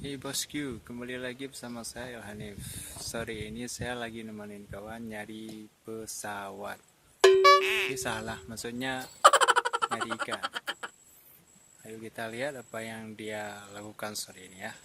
Hey bosku, kembali lagi bersama saya Hanif. Sore ini saya lagi nemenin kawan nyari pesawat. Salah, maksudnya nyari ikan. Ayo kita lihat apa yang dia lakukan sore ini ya.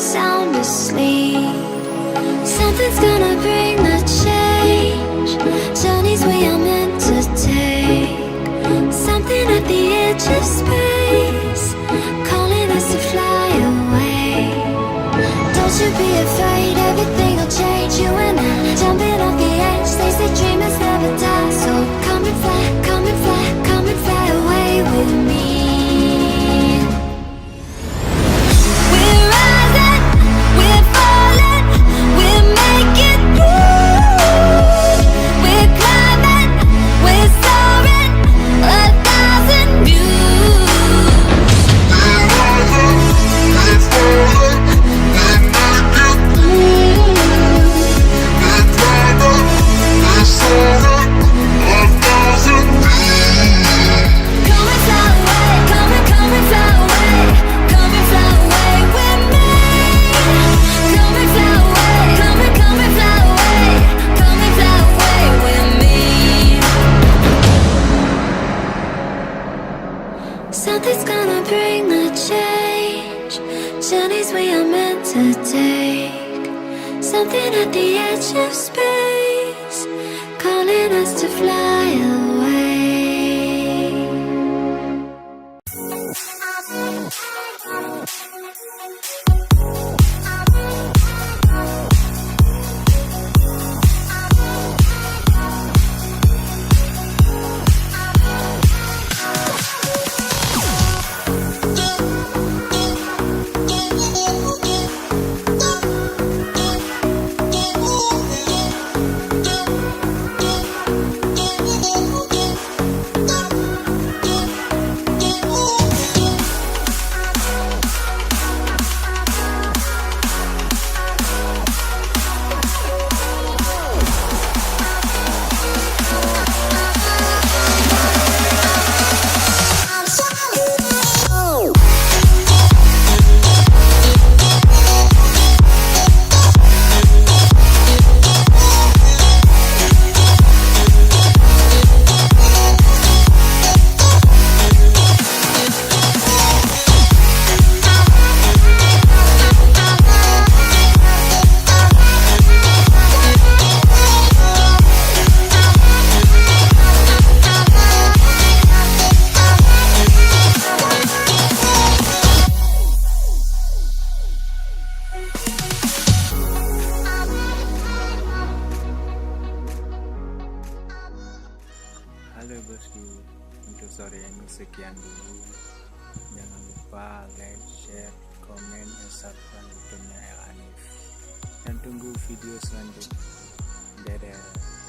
Sound asleep. Something's gonna bring the change. Journeys we are meant to take. Something at the edge of space, calling us to fly away. Don't you be afraid, everything will change. You and I, jumping off the edge. They say dreamers never die. So come and fly, come and fly, come and fly away with me. Something's gonna bring the change. Journeys we are meant to take. Something at the edge of space, calling us to fly away. Untuk sore ini sekian dulu. Jangan lupa like, share, komen, subscribe YouTube-nya El Hanif, dan tunggu video selanjutnya. Dadah.